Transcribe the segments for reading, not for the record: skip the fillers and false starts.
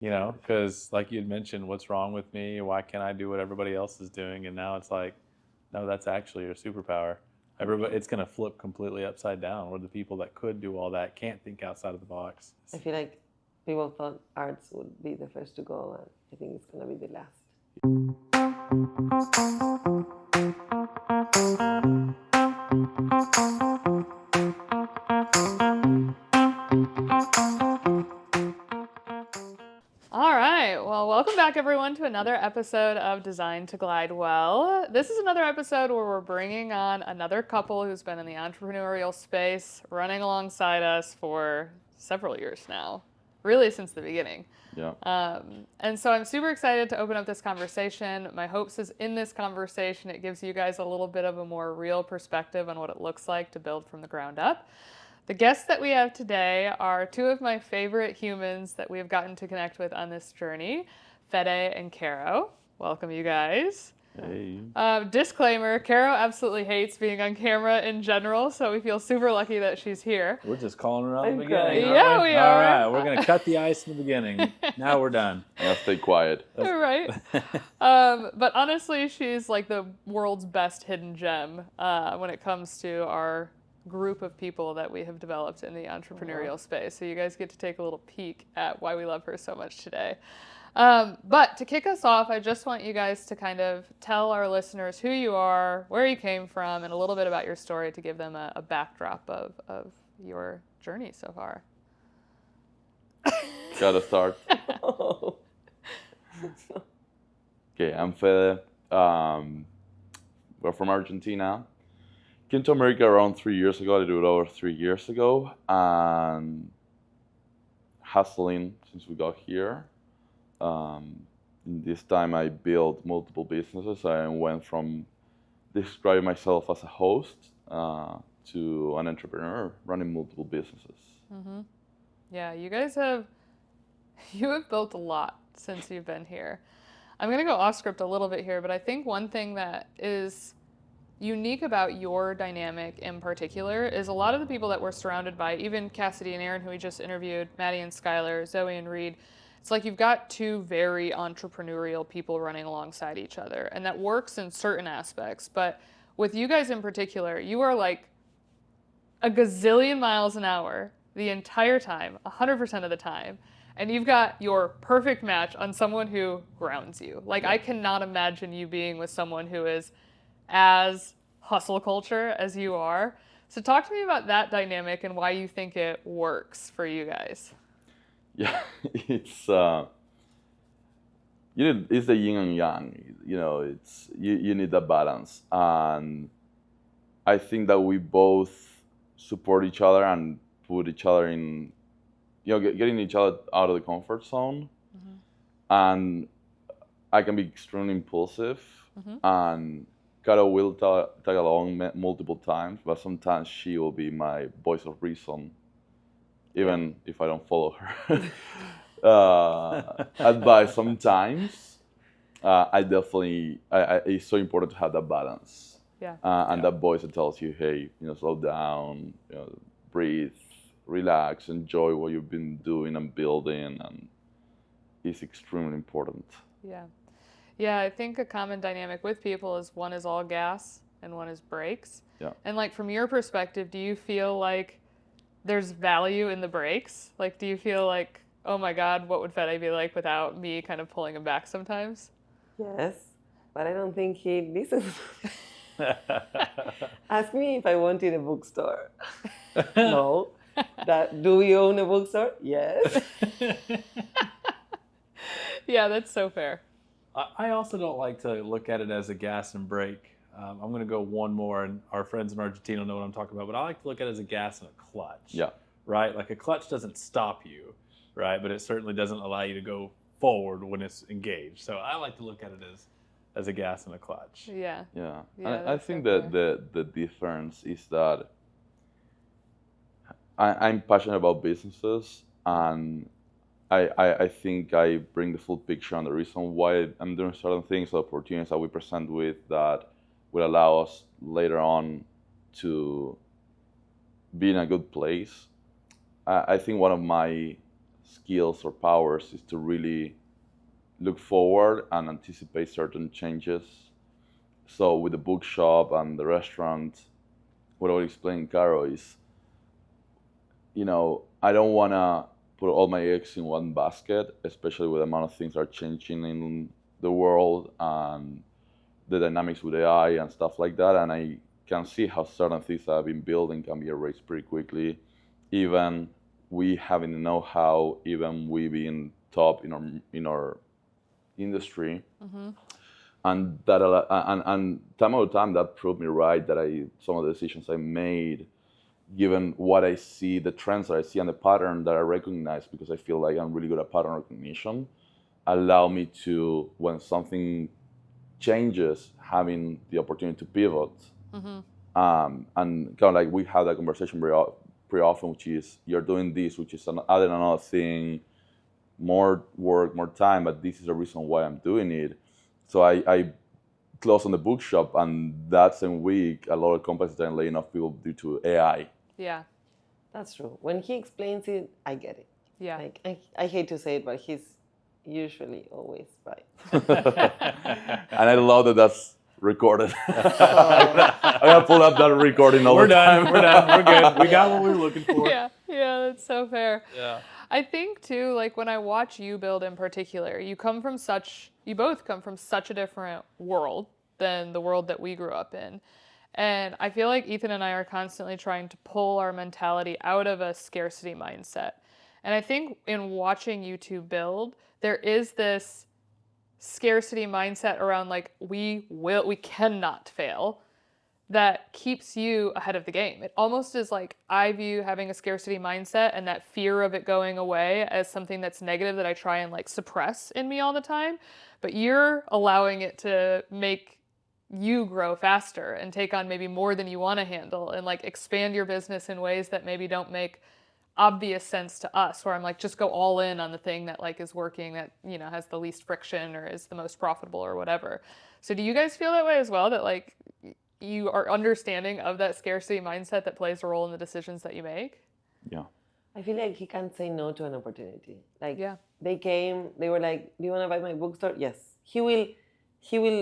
you know, because like you'd mentioned, what's wrong with me? Why can't I do what everybody else is doing? And now it's like, no, that's actually your superpower. Everybody, it's going to flip completely upside down, where the people that could do all that can't think outside of the box. I feel like people thought arts would be the first to go, and I think it's going to be the last. All right, well, welcome back everyone to another episode of Designed to Glide Well. This is another episode where we're bringing on another couple who's been in the entrepreneurial space, running alongside us for several years now, really since the beginning. Yeah. And so I'm super excited to open up this conversation. My hopes is in this conversation, it gives you guys a little bit of a more real perspective on what it looks like to build from the ground up. The guests that we have today are two of my favorite humans that we have gotten to connect with on this journey, Fede and Caro. Welcome, you guys. Hey. Disclaimer, Caro absolutely hates being on camera in general, so we feel super lucky that she's here. We're just calling her out in the I'm beginning. crying. Yeah, we are. All right, we're going to cut the ice in the beginning. Now we're done. I gotta stay quiet. All right. But honestly, she's like the world's best hidden gem when it comes to our group of people that we have developed in the entrepreneurial space. So you guys get to take a little peek at why we love her so much today. But to kick us off, I just want you guys to kind of tell our listeners who you are, where you came from, and a little bit about your story to give them a backdrop of your journey so far. Gotta start. Oh. Okay, I'm Fede. We're from Argentina. Came to America around 3 years ago. I did it over 3 years ago. And hustling since we got here. In this time, I built multiple businesses. I went from describing myself as a host to an entrepreneur running multiple businesses. Mm-hmm. Yeah, you have built a lot since you've been here. I'm going to go off script a little bit here, but I think one thing that is unique about your dynamic in particular is a lot of the people that we're surrounded by, even Cassidy and Aaron, who we just interviewed, Maddie and Skylar, Zoe and Reed, it's like you've got two very entrepreneurial people running alongside each other, and that works in certain aspects. But with you guys in particular, you are like a gazillion miles an hour the entire time, 100% of the time. And you've got your perfect match on someone who grounds you. Like, I cannot imagine you being with someone who is as hustle culture as you are. So talk to me about that dynamic and why you think it works for you guys. Yeah, it's it's the yin and yang. You know, it's you need that balance, and I think that we both support each other and put each other in, getting each other out of the comfort zone. Mm-hmm. And I can be extremely impulsive, Mm-hmm. and Caro will tag along multiple times, but sometimes she will be my voice of reason, even if I don't follow her advice sometimes. I definitely, it's so important to have that balance. Yeah. And that voice that tells you, hey, slow down, breathe, relax, enjoy what you've been doing and building, and it's extremely important. Yeah. Yeah, I think a common dynamic with people is one is all gas and one is brakes. Yeah. And like from your perspective, do you feel like there's value in the brakes? Like, do you feel like, oh my God, what would Fede be like without me kind of pulling him back sometimes? Yes, but I don't think he listens. Ask me if I wanted a bookstore. No. Do we own a bookstore? Yes. Yeah, that's so fair. I also don't like to look at it as a gas and brake. I'm going to go one more, and our friends in Argentina know what I'm talking about, but I like to look at it as a gas and a clutch. Yeah. Right? Like a clutch doesn't stop you, right? But it certainly doesn't allow you to go forward when it's engaged. So I like to look at it as a gas and a clutch. Yeah. Yeah. Yeah, I think that the difference is that I'm passionate about businesses, and I think I bring the full picture on the reason why I'm doing certain things, the opportunities that we present with that will allow us later on to be in a good place. I think one of my skills or powers is to really look forward and anticipate certain changes. So with the bookshop and the restaurant, what I would explain, Caro, is, I don't want to put all my eggs in one basket, especially with the amount of things that are changing in the world and the dynamics with AI and stuff like that. And I can see how certain things that I've been building can be erased pretty quickly. Even we having the know-how, even we being top in our industry. And that and time over time that proved me right, that some of the decisions I made, given what I see, the trends that I see and the pattern that I recognize, because I feel like I'm really good at pattern recognition, allow me to, when something changes, having the opportunity to pivot. And kind of like we have that conversation pretty often, which is you're doing this, which is adding another thing, more work, more time, but this is the reason why I'm doing it. So I closed on the bookshop, and that same week, a lot of companies are laying off people due to AI. Yeah. That's true. When he explains it, I get it. Yeah. Like I hate to say it, but he's usually always right. And I love that that's recorded. I'm gonna pull up that recording all the time. We're done. We're good. We got what we were looking for. Yeah, that's so fair. Yeah. I think too, like when I watch you build in particular, you both come from such a different world than the world that we grew up in. And I feel like Ethan and I are constantly trying to pull our mentality out of a scarcity mindset. And I think in watching you two build, there is this scarcity mindset around like, we cannot fail, that keeps you ahead of the game. It almost is like, I view having a scarcity mindset and that fear of it going away as something that's negative that I try and like suppress in me all the time. But you're allowing it to make you grow faster and take on maybe more than you want to handle and like expand your business in ways that maybe don't make obvious sense to us, where I'm like, just go all in on the thing that like is working, that, has the least friction or is the most profitable or whatever. So do you guys feel that way as well, that like you are understanding of that scarcity mindset that plays a role in the decisions that you make? Yeah. I feel like he can't say no to an opportunity. Like, Yeah. they came, they were like, do you want to buy my bookstore? Yes. He will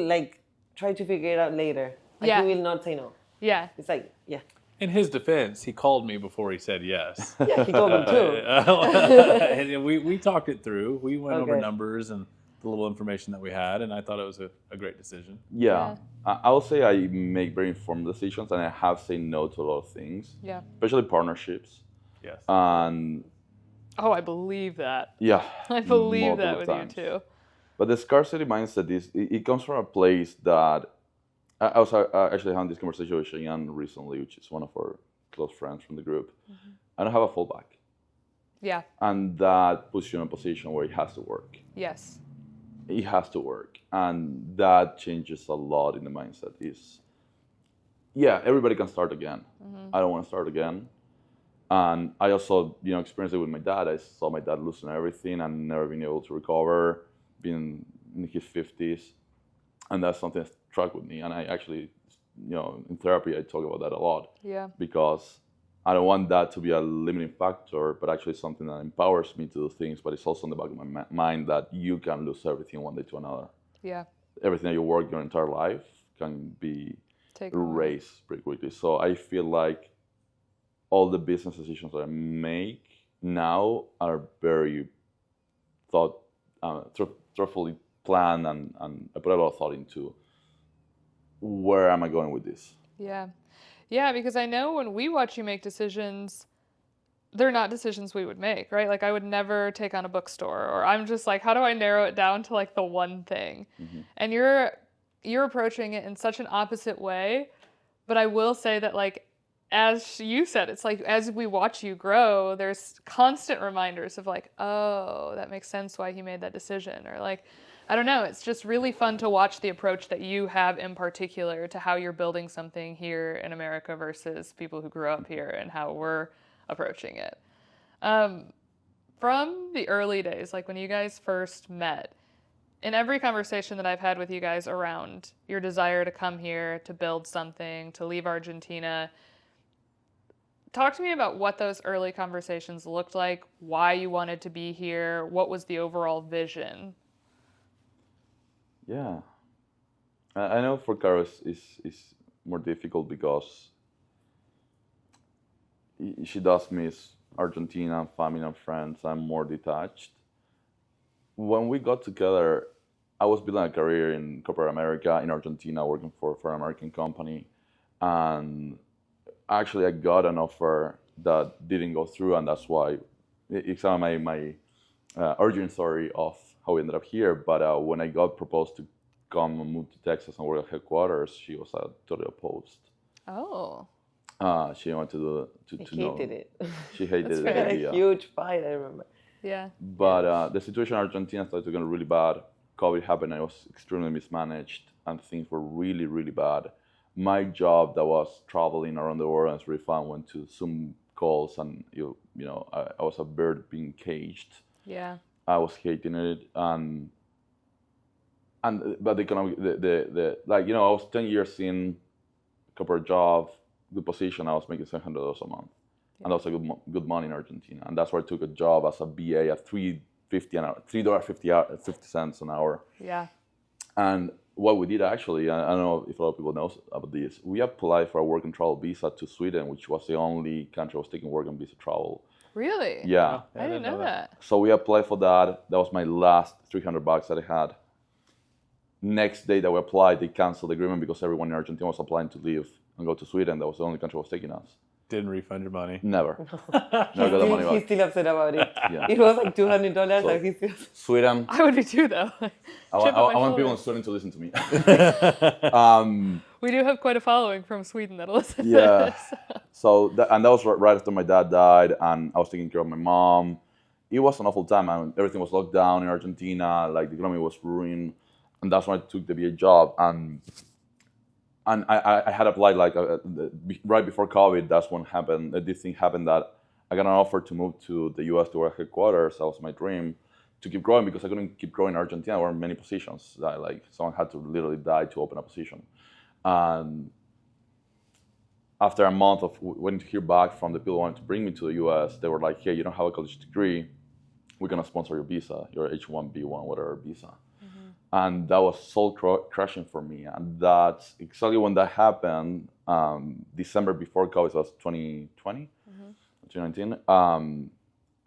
like try to figure it out later. Like, Yeah. he will not say no. Yeah. It's like, yeah. In his defense, he called me before he said yes. Yeah, he told me too. And we talked it through. We went over Okay. numbers and the little information that we had, and I thought it was a great decision. Yeah. I will say I make very informed decisions, and I have said no to a lot of things. Yeah. Especially partnerships. Yes. And Oh, I believe that. yeah. I believe that multiple with times. you too. But the scarcity mindset it comes from a place that I was actually having this conversation with Cheyenne recently, which is one of our close friends from the group. I don't have a fallback. Yeah. And that puts you in a position where it has to work. Yes. It has to work. And that changes a lot in the mindset. Everybody can start again. I don't want to start again. And I also, experienced it with my dad. I saw my dad losing everything and never being able to recover, being in his 50s. And that's something that struck with me. And I actually, in therapy, I talk about that a lot. Yeah. Because I don't want that to be a limiting factor, but actually something that empowers me to do things. But it's also in the back of my mind that you can lose everything one day to another. Yeah. Everything that you work your entire life can be erased pretty quickly. So I feel like all the business decisions that I make now are very thoughtfully planned, and I put a lot of thought into where am I going with this. Yeah. Yeah, because I know when we watch you make decisions, they're not decisions we would make, right? Like I would never take on a bookstore, or I'm just like, how do I narrow it down to like the one thing? And you're approaching it in such an opposite way. But I will say that, like, as you said, it's like as we watch you grow, there's constant reminders of like, oh, that makes sense why he made that decision. Or like, I don't know, it's just really fun to watch the approach that you have in particular to how you're building something here in America versus people who grew up here and how we're approaching it. From the early days, like when you guys first met, in every conversation that I've had with you guys around your desire to come here, to build something, to leave Argentina, talk to me about what those early conversations looked like, why you wanted to be here, what was the overall vision? Yeah. I know for Caro is more difficult because she does miss Argentina, family and friends. I'm more detached. When we got together, I was building a career in corporate America, in Argentina, working for an American company. And actually, I got an offer that didn't go through, and that's why it's kind of my origin story of how we ended up here. But when I got proposed to come and move to Texas and work at headquarters, she was totally opposed. Oh. She wanted to know. Hated it. She hated That's the We had idea. a huge fight, I remember. Yeah. But the situation in Argentina started to get really bad. COVID happened. I was extremely mismanaged, and things were really, really bad. My job that was traveling around the world and it's really fun went to Zoom calls, and I was a bird being caged. Yeah. I was hating it, but the economic, the like I was 10 years in corporate job, good position. I was making $700 a month, and that was a good money in Argentina. And that's where I took a job as a BA at $3.50 an hour, $3.50 an hour. Yeah. And what we did actually, I don't know if a lot of people know about this, we applied for a work and travel visa to Sweden, which was the only country I was taking work and visa travel. Really? Yeah. I didn't know that. So we applied for that. That was my last $300 that I had. Next day that we applied, they canceled the agreement because everyone in Argentina was applying to leave and go to Sweden. That was the only country that was taking us. Didn't refund your money. Never. Never got the money He's back. still upset about it. Yeah. It was like $200 So- and he's still... Sweden. I would be too, though. I want people in Sweden to listen to me. We do have quite a following from Sweden that'll listen to Yeah. this. So that was right after my dad died, and I was taking care of my mom. It was an awful time, and everything was locked down in Argentina. Like the economy was ruined, and that's when I took the BA job. And I had applied right before COVID. That's when happened. This thing happened that I got an offer to move to the U.S. to work headquarters. That was my dream, to keep growing, because I couldn't keep growing in Argentina. There were many positions that someone had to literally die to open a position. And after a month of waiting to hear back from the people who wanted to bring me to the U.S., they were like, "Hey, you don't have a college degree. We're gonna sponsor your visa, your H-1B1, whatever visa." Mm-hmm. And that was soul crushing for me. And that's exactly when that happened. December before COVID, so was 2020, 2019.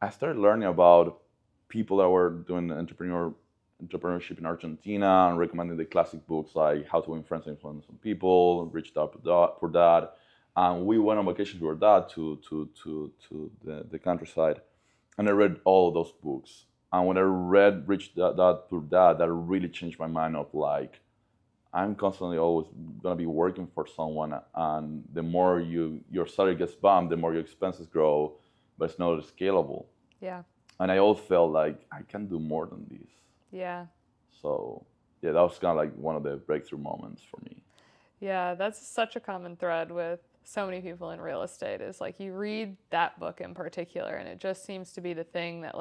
I started learning about people that were doing entrepreneurship in Argentina and recommending the classic books like How to Win Friends and Influence People, Rich Dad Poor Dad. And we went on vacation with our dad to the countryside. And I read all of those books. And when I read Rich Dad Poor Dad, that really changed my mind of I'm constantly always going to be working for someone. And the more your salary gets bumped, the more your expenses grow, but it's not scalable. Yeah. And I always felt like I can do more than this. Yeah. So yeah, that was kind of one of the breakthrough moments for me. Yeah, that's such a common thread with so many people in real estate is you read that book in particular and it just seems to be the thing that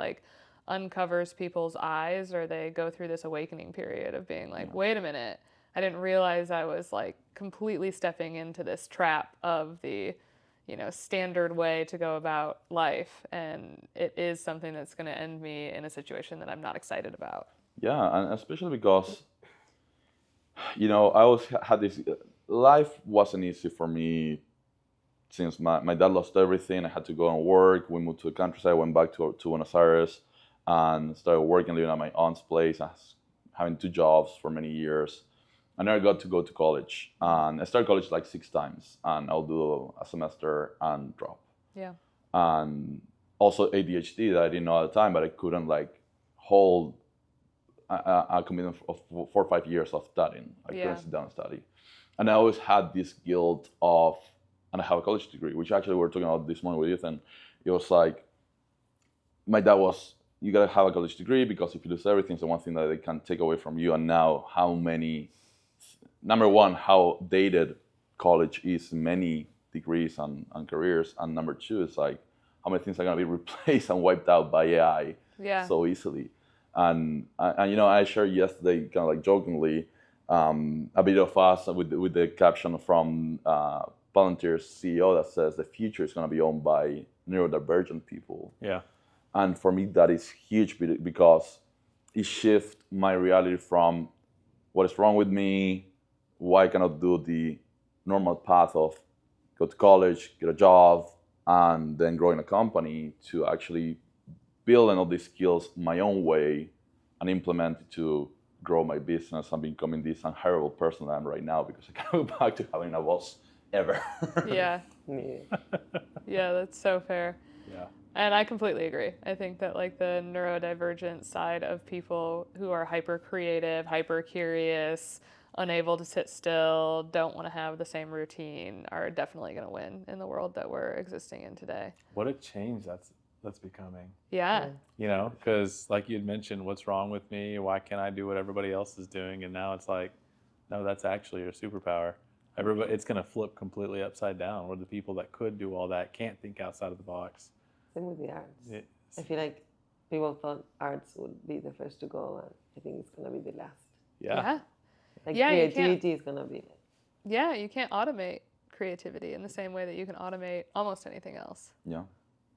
uncovers people's eyes, or they go through this awakening period of being wait a minute, I didn't realize I was completely stepping into this trap of the standard way to go about life, and it is something that's going to end me in a situation that I'm not excited about. Yeah, and especially because I always had this, life wasn't easy for me since my dad lost everything. I had to go and work. We moved to the countryside, went back to Buenos Aires and started working, living at my aunt's place, having 2 jobs for many years. I never got to go to college. And I started college 6 times, and I'll do a semester and drop. Yeah. And also ADHD that I didn't know at the time, but I couldn't hold a commitment of 4 or 5 years of studying. I couldn't sit down and study. And I always had this guilt of, and I have a college degree, which actually we were talking about this morning with Ethan. It was my dad was, you gotta have a college degree because if you lose everything, it's the one thing that they can take away from you. And now number one, how dated college is, many degrees and careers. And number 2 is how many things are gonna be replaced and wiped out by AI so easily. And I shared yesterday, kind of jokingly, a video of us with the caption from Palantir's CEO that says the future is going to be owned by neurodivergent people. Yeah. And for me, that is huge because it shifts my reality from what is wrong with me, why I cannot do the normal path of go to college, get a job, and then grow in a company, to actually building all these skills my own way and implement it to grow my business and becoming this unhireable person that I am right now, because I can't go back to having a boss ever. Yeah. Yeah. Yeah, that's so fair. Yeah. And I completely agree. I think that like the neurodivergent side of people who are hyper creative, hyper curious, unable to sit still, don't want to have the same routine, are definitely going to win in the world that we're existing in today. What a change that's becoming. Yeah. You know, because like you'd mentioned, what's wrong with me? Why can't I do what everybody else is doing? And now it's like, no, that's actually your superpower. Everybody, it's going to flip completely upside down, where the people that could do all that can't think outside of the box. Same with the arts. It's, I feel like people thought arts would be the first to go, and I think it's gonna be the last. yeah. Like Yeah, you can't- creativity is gonna be. Yeah, you can't automate creativity in the same way that you can automate almost anything else. Yeah.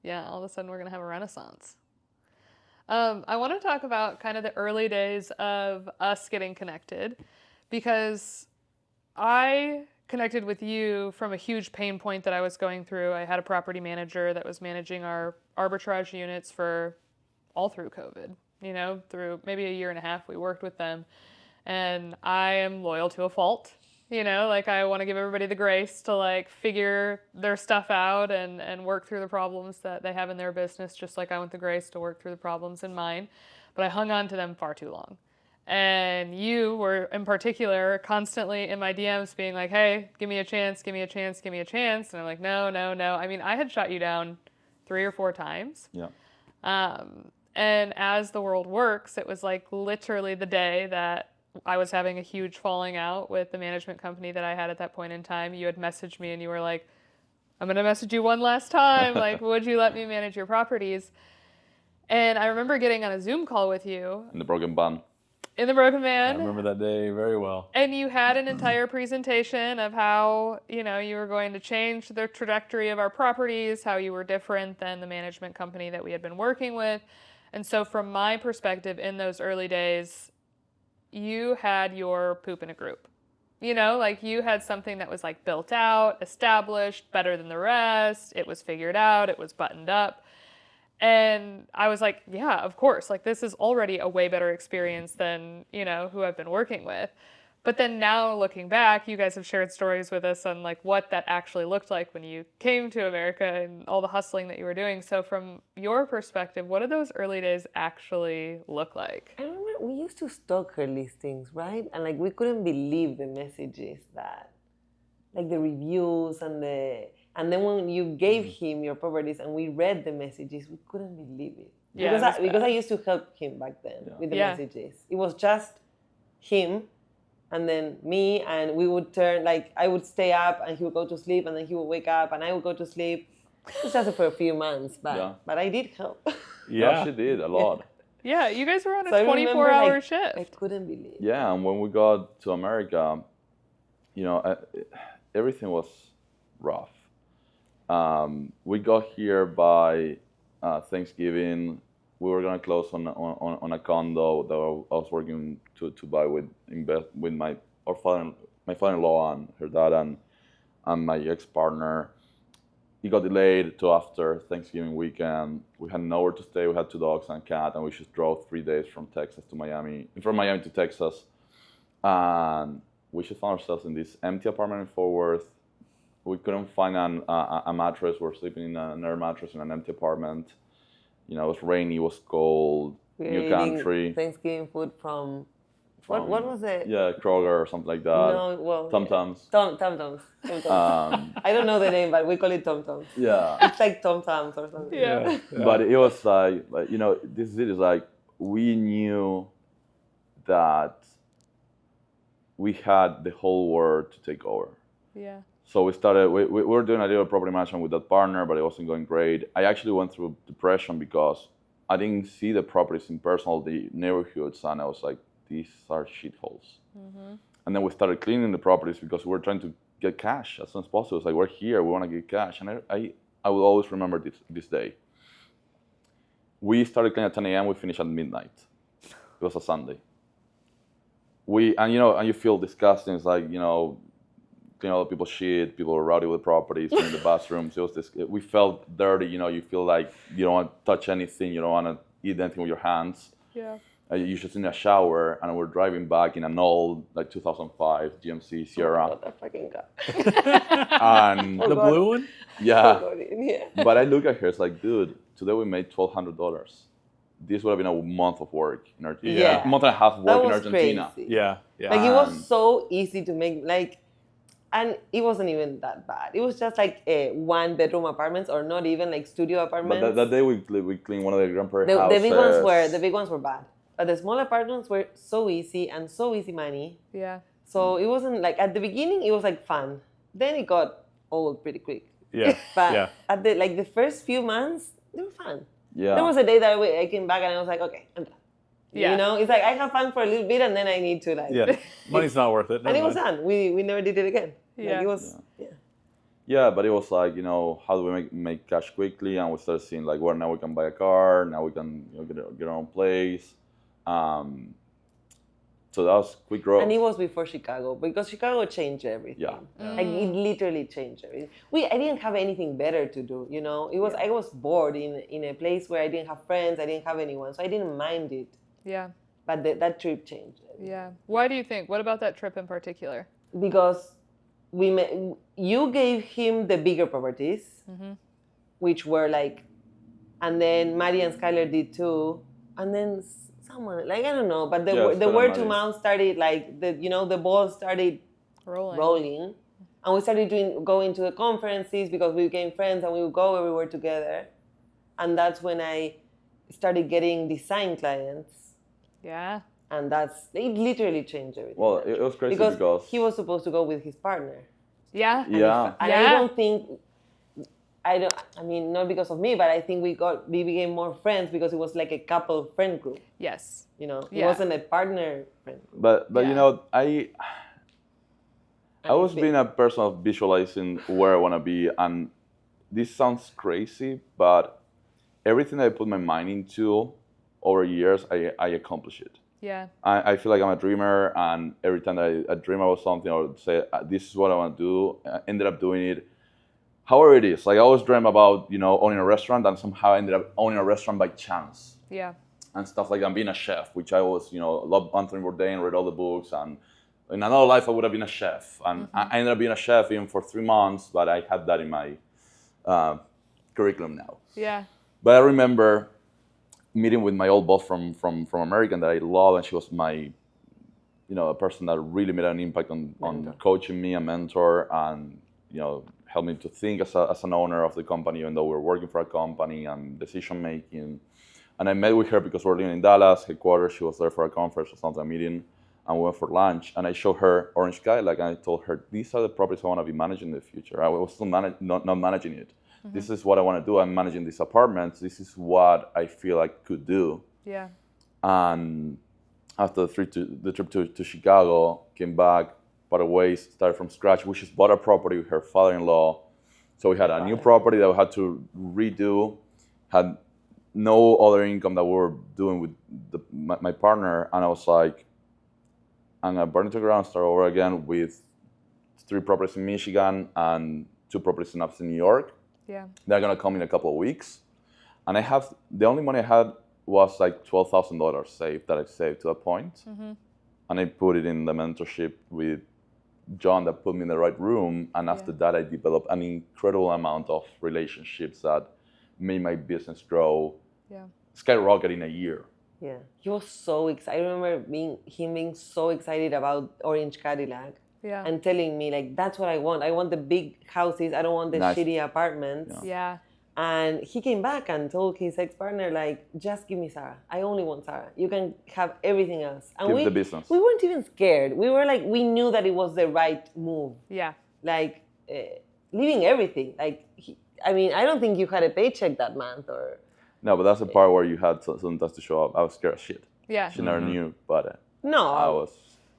Yeah, all of a sudden we're going to have a renaissance. I want to talk about kind of the early days of us getting connected, because I connected with you from a huge pain point that I was going through. I had a property manager that was managing our arbitrage units for all through COVID, you know, through maybe a year and a half we worked with them. And I am loyal to a fault. You know, like I want to give everybody the grace to like figure their stuff out and work through the problems that they have in their business, just like I want the grace to work through the problems in mine. But I hung on to them far too long. And you were in particular constantly in my DMs being like, hey, give me a chance, give me a chance, give me a chance. And I'm like, no, no, no. I mean, I had shot you down 3 or 4 times. Yeah. And as the world works, it was like literally the day that I was having a huge falling out with the management company that I had at that point in time. You had messaged me and you were like, I'm going to message you one last time. Like, would you let me manage your properties? And I remember getting on a Zoom call with you. In the broken van. In the Broken I Man. remember that day very well. And you had an entire presentation of how, you know, you were going to change the trajectory of our properties, how you were different than the management company that we had been working with. And so from my perspective in those early days, you had your poop in a group. You know, like you had something that was like built out, established, better than the rest. It was figured out. It was buttoned up. And I was like, yeah, of course. Like this is already a way better experience than, you know, who I've been working with. But then now looking back, you guys have shared stories with us on like what that actually looked like when you came to America and all the hustling that you were doing. So from your perspective, what did those early days actually look like? I remember we used to stalk her listings, right? And like we couldn't believe the messages that, like the reviews and then when you gave him your properties and we read the messages, we couldn't believe it. Yeah, Because I used to help him back then with the messages. It was just him and then me, and we would turn, like I would stay up and he would go to sleep, and then he would wake up and I would go to sleep. It was just for a few months, but I did help. Yeah, she did a lot. Yeah, you guys were on a So I remember, 24-hour like, shift. I couldn't believe. Yeah, and when we got to America, you know, everything was rough. We got here by Thanksgiving. We were gonna close on a condo that I was working to buy with my father-in-law and her dad and my ex-partner. It got delayed to after Thanksgiving weekend. We had nowhere to stay. We had 2 dogs and a cat, and we just drove 3 days from Miami to Texas. And we just found ourselves in this empty apartment in Fort Worth. We couldn't find a mattress. We were sleeping in another mattress in an empty apartment. You know, it was rainy, it was cold, We were new eating country. Thanksgiving food from what was it? Yeah, Kroger or something like that. No, well, Tom Tams. Tom Tams. I don't know the name, but we call it Tom Tams. Yeah. It's like Tom Tams or something. Yeah. But it was like, you know, this is like, we knew that we had the whole world to take over. Yeah. So we were doing a little property management with that partner, but it wasn't going great. I actually went through depression because I didn't see the properties in person, the neighborhoods, and I was like, these are shitholes. Mm-hmm. And then we started cleaning the properties because we were trying to get cash as soon as possible. It's like, we're here, we want to get cash. And I will always remember this day. We started cleaning at 10 a.m., we finished at midnight. It was a Sunday. And you feel disgusting. It's like, clean all the people's shit, people were rowdy with the properties, in the bathrooms. We felt dirty, you feel like you don't want to touch anything, you don't want to eat anything with your hands. Yeah. You just in a shower, and we're driving back in an old, 2005 GMC Sierra. Oh, that fucking guy. And The blue one? yeah. Yeah. But I look at her, it's like, dude, today we made $1,200. This would have been a month of work in Argentina. Yeah. A month and a half of That work in was Argentina. crazy. Yeah. Yeah. Like, it was so easy to make, and it wasn't even that bad. It was just like 1-bedroom apartments, or not even like studio apartments. But that day we cleaned one of the grandparents' the houses. big ones were bad. But the small apartments were so easy and so easy money. Yeah. So it wasn't like, at the beginning it was like fun. Then it got old pretty quick. Yeah. But Yeah. at the first few months, they were fun. Yeah. There was a day that I came back and I was like, okay, I'm done. Yeah. It's like I have fun for a little bit and then I need to Yeah. Money's not worth it. And it was Never mind. done. We never did it again. Yeah. It was Yeah, but it was like, how do we make cash quickly? And we started seeing like, well, now we can buy a car, now we can get our own place. So that was quick growth. And it was before Chicago, because Chicago changed everything. Yeah. Like, it literally changed everything. I didn't have anything better to do, It was I was bored in a place where I didn't have friends, I didn't have anyone, so I didn't mind it. Yeah. But that trip changed everything. Yeah. Why do you think? What about that trip in particular? Because you gave him the bigger properties, which were like, and then Maddie and Skylar did too, and then someone, like, I don't know, but the word to mouth started, like, the ball started rolling, and we started going to the conferences because we became friends and we would go everywhere together, and that's when I started getting design clients. Yeah. And it literally changed everything. Well, it was crazy because he was supposed to go with his partner. Yeah. Yeah. And I don't think, not because of me, but I think we became more friends because it was like a couple friend group. Yes. It wasn't a partner friend group. But Yeah. I was being a person of visualizing where I want to be, and this sounds crazy, but everything I put my mind into over years, I accomplish it. Yeah. I feel like I'm a dreamer, and every time I dream about something, I would say, this is what I want to do. I ended up doing it. However it is, like, I always dream about, owning a restaurant, and somehow I ended up owning a restaurant by chance. Yeah. And stuff like that, being a chef, which I always, loved Anthony Bourdain, read all the books, and in another life I would have been a chef. And I ended up being a chef even for 3 months, but I had that in my curriculum now. Yeah. But I remember meeting with my old boss from American that I love, and she was my, a person that really made an impact on coaching me, a mentor, and helped me to think as an owner of the company, even though we were working for a company, and decision making. And I met with her because we're living in Dallas headquarters. She was there for a conference or something, a meeting, and we went for lunch. And I showed her Orange Skyline, and I told her, these are the properties I want to be managing in the future. I was still not managing it. This is what I want to do. I'm managing these apartments. This is what I feel I could do. Yeah. And after the trip to Chicago, came back, parted ways, started from scratch. We just bought a property with her father-in-law. So we had a new property that we had to redo, had no other income that we were doing with my partner. And I was like, I'm going to burn it to the ground, start over again with 3 properties in Michigan and 2 properties in upstate New York. Yeah. They're gonna come in a couple of weeks, and the only money I had was like $12,000 saved that I saved to that point, and I put it in the mentorship with John that put me in the right room, and after that I developed an incredible amount of relationships that made my business grow, skyrocket in a year. Yeah, he was so excited. I remember him being so excited about Orange Cadillac. Yeah. And telling me, like, that's what I want. I want the big houses. I don't want the shitty apartments. Yeah. And he came back and told his ex-partner, like, just give me Sarah. I only want Sarah. You can have everything else. And Give the business. We weren't even scared. We were like, we knew that it was the right move. Yeah. Like, leaving everything. Like, I don't think you had a paycheck that month or... No, but that's the part where you had sometimes to show up. I was scared as shit. Yeah. She never knew, but No. I was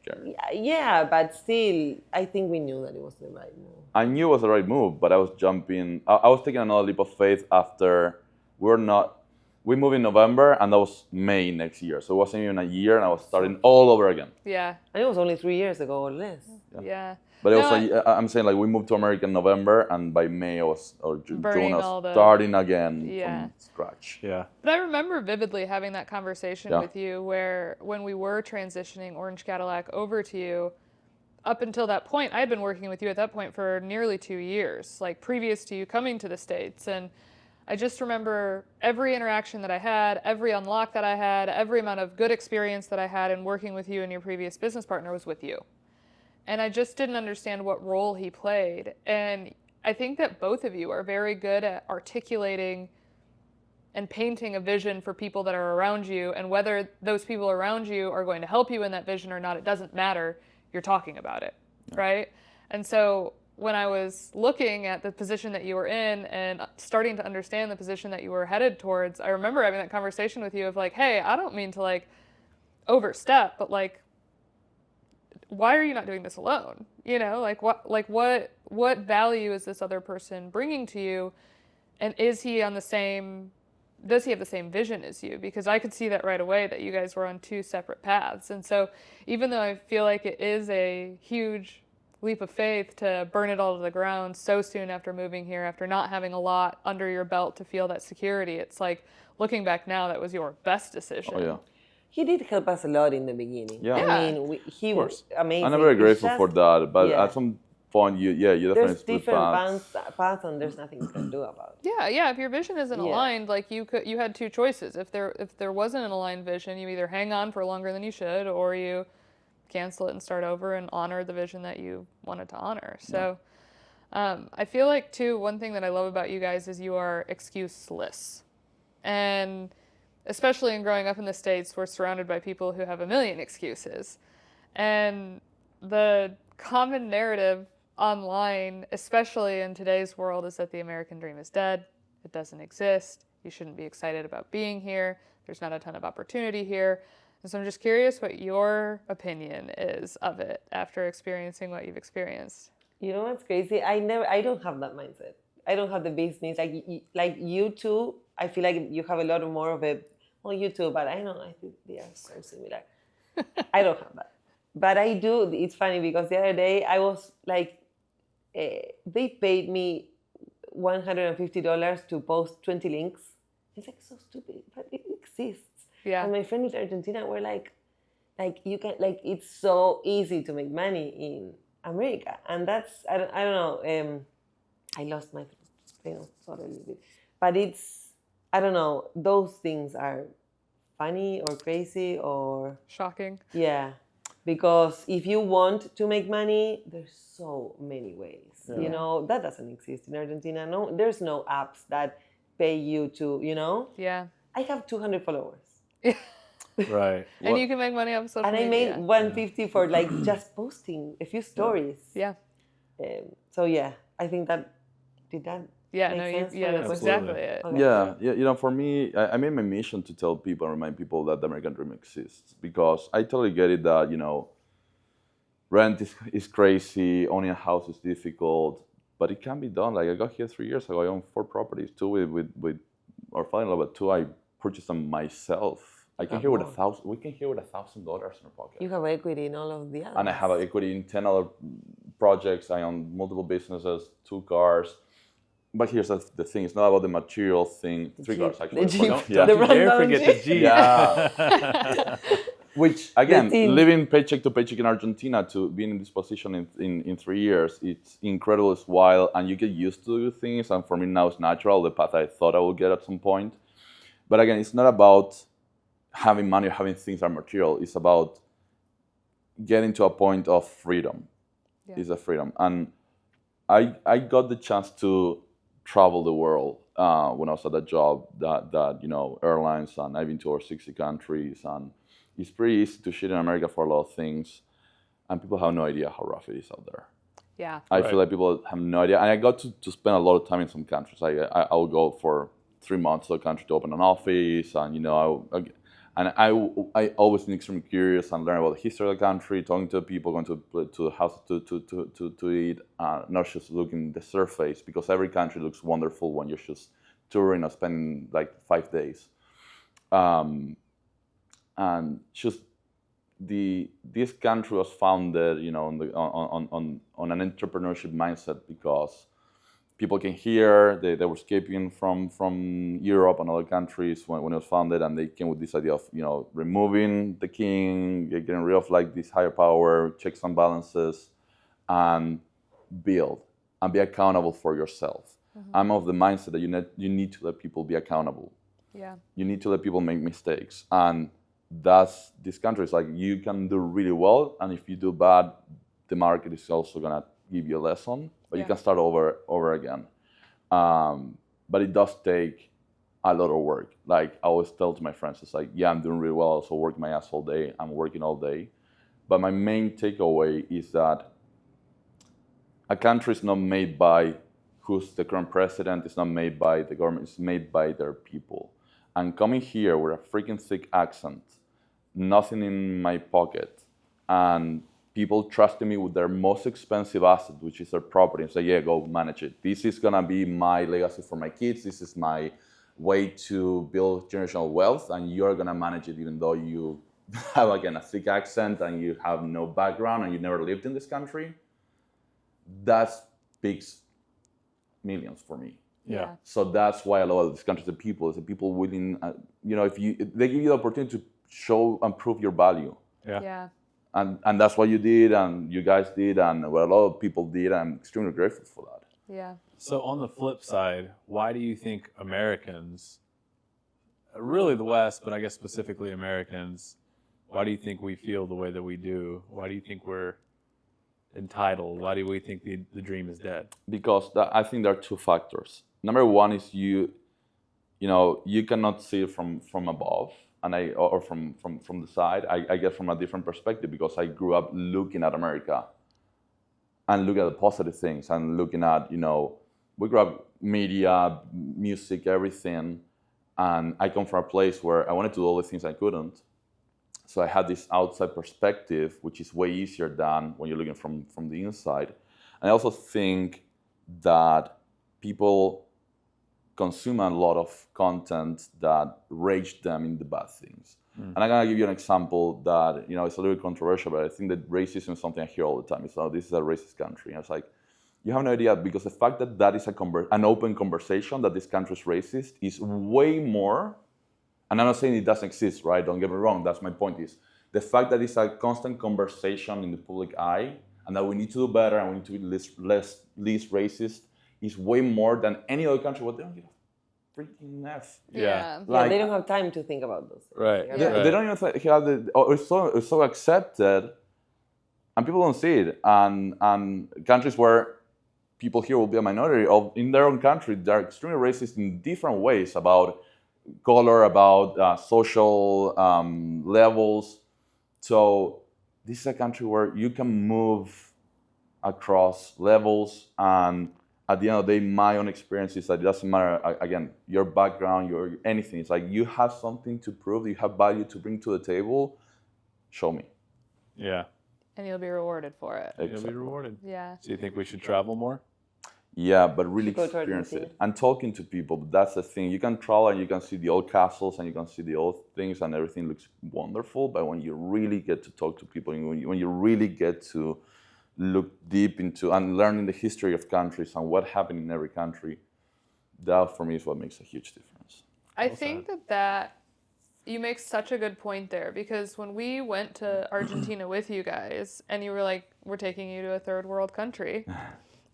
scared. Yeah, but still, I think we knew that it was the right move. I knew it was the right move, but I was jumping. I was taking another leap of faith after we moved in November, and that was May next year. So it wasn't even a year, and I was starting all over again. Yeah. And it was only 3 years ago or less. Yeah. But it was I'm saying like we moved to America in November, and by May June I was starting again from scratch. Yeah. But I remember vividly having that conversation Yeah. with you where when we were transitioning Orange Cadillac over to you, up until that point, I had been working with you at that point for nearly 2 years, like previous to you coming to the States. And I just remember every interaction that I had, every unlock that I had, every amount of good experience that I had in working with you and your previous business partner was with you. And I just didn't understand what role he played. And I think that both of you are very good at articulating and painting a vision for people that are around you. And whether those people around you are going to help you in that vision or not, it doesn't matter. You're talking about it, right? And so when I was looking at the position that you were in and starting to understand the position that you were headed towards, I remember having that conversation with you of like, hey, I don't mean to like overstep, but like, why are you not doing this alone? You know, like what value is this other person bringing to you? And does he have the same vision as you? Because I could see that right away that you guys were on two separate paths. And so even though I feel like it is a huge leap of faith to burn it all to the ground so soon after moving here, after not having a lot under your belt to feel that security, it's like looking back now, that was your best decision. Oh yeah. He did help us a lot in the beginning. Yeah. I mean, he was amazing. I'm very grateful It's for just- that. But yeah. at some point, you definitely There's split different paths. paths and there's nothing you can do about it. Yeah. If your vision isn't Yeah. aligned, like you had two choices. If there wasn't an aligned vision, you either hang on for longer than you should, or you cancel it and start over and honor the vision that you wanted to honor. So I feel like too, one thing that I love about you guys is you are excuseless. And especially in growing up in the States, we're surrounded by people who have a million excuses. And the common narrative online, especially in today's world, is that the American dream is dead. It doesn't exist. You shouldn't be excited about being here. There's not a ton of opportunity here. And so I'm just curious what your opinion is of it after experiencing what you've experienced. You know what's crazy? I don't have that mindset. I don't have the business like you two. I feel like you have a lot more of a you too, but I think they are so similar. I don't have that, but I do. It's funny because the other day I was like, they paid me $150 to post 20 links. It's like so stupid, but it exists. Yeah. And my friends in Argentina were like you can it's so easy to make money in America, and that's I don't know. I lost my train of thought a little bit, but it's. I don't know, those things are funny or crazy or... Shocking. Yeah, because if you want to make money, there's so many ways. Yeah. You know, that doesn't exist in Argentina. No, there's no apps that pay you to, you know? Yeah. I have 200 followers. Right. And you can make money off social media. And I made 150 for like just posting a few stories. Yeah. So yeah, I think that... Did that... Yeah, that's exactly it. Okay. Yeah, you know, for me, I made my mission to tell people, remind people that the American dream exists, because I totally get it that, you know, rent is crazy, owning a house is difficult, but it can be done. Like I got here 3 years ago, I own 4 properties, 2 with our father-in-law, but 2 I purchased them myself. I came here with we came here with $1,000 in our pocket. You have equity in all of the others. And I have equity in 10 other projects. I own multiple businesses, 2 cars. But here's the thing: it's not about the material thing. 3 cars actually. The Jeep. Yeah. The Don't you dare rundown forget Jeep. the Jeep. Yeah. Which again, The team. living paycheck to paycheck in Argentina to being in this position in 3 years, it's incredible. It's wild, and you get used to things. And for me now, it's natural. The path I thought I would get at some point. But again, it's not about having money or having things that are material. It's about getting to a point of freedom. Yeah. It's a freedom, and I got the chance to travel the world when I was at that job that you know, airlines, and I've been to over 60 countries, and it's pretty easy to shit in America for a lot of things, and people have no idea how rough it is out there. Yeah. I feel like people have no idea, and I got to spend a lot of time in some countries. I will go for 3 months to a country to open an office, and you know, And I always been extremely curious and learn about the history of the country, talking to people, going to the house to eat, not just looking the surface, because every country looks wonderful when you're just touring or spending like 5 days. And just this country was founded, on an entrepreneurship mindset, because people came here, they were escaping from Europe and other countries when it was founded, and they came with this idea of, removing the king, getting rid of like this higher power, checks and balances, and build and be accountable for yourself. I'm of the mindset that you need to let people be accountable. Yeah. You need to let people make mistakes. And that's this country. It's like you can do really well, and if you do bad, the market is also gonna give you a lesson, but you can start over again. But it does take a lot of work. Like I always tell to my friends, it's like, yeah, I'm doing really well, so work my ass all day, I'm working all day. But my main takeaway is that a country is not made by who's the current president, it's not made by the government, it's made by their people. And coming here with a freaking thick accent, nothing in my pocket, and people trusting me with their most expensive asset, which is their property, and say, yeah, go manage it. This is gonna be my legacy for my kids. This is my way to build generational wealth, and you're gonna manage it even though you have, again, a thick accent and you have no background and you never lived in this country. That speaks millions for me. Yeah. So that's why I love this country. The people willing, if they give you the opportunity to show and prove your value. Yeah. And that's what you did, and you guys did, and what a lot of people did. I'm extremely grateful for that. Yeah. So on the flip side, why do you think Americans, really the West, but I guess specifically Americans, why do you think we feel the way that we do? Why do you think we're entitled? Why do we think the dream is dead? Because I think there are two factors. Number one is you cannot see it from above, or from the side. I get from a different perspective because I grew up looking at America and looking at the positive things and looking at, we grew up media, music, everything. And I come from a place where I wanted to do all the things I couldn't. So I had this outside perspective, which is way easier than when you're looking from the inside. And I also think that people consume a lot of content that rage them in the bad things. And I'm gonna give you an example that, it's a little controversial, but I think that racism is something I hear all the time. It's, this is a racist country. And it's like, you have no idea, because the fact that is an open conversation, that this country is racist, is way more. And I'm not saying it doesn't exist, right? Don't get me wrong. That's my point. Is the fact that it's a constant conversation in the public eye, and that we need to do better and we need to be least racist, is way more than any other country. What they don't give a freaking F. Yeah. Like, they don't have time to think about those things. Right. They don't even have it's so accepted, and people don't see it. And countries where people here will be a minority, in their own country, they're extremely racist in different ways about color, about social levels. So this is a country where you can move across levels, and at the end of the day, my own experience is that it doesn't matter, again, your background, your anything. It's like you have something to prove, you have value to bring to the table, show me. Yeah. And you'll be rewarded for it. You'll be rewarded. Yeah. So you think we should travel more? Yeah, but really Go to experience Argentina. it. And talking to people, that's the thing. You can travel and you can see the old castles and you can see the old things and everything looks wonderful. But when you really get to talk to people, when you really get to look deep into and learning the history of countries and what happened in every country, that for me is what makes a huge difference. I think that you make such a good point there, because when we went to Argentina with you guys and you were like, we're taking you to a third world country.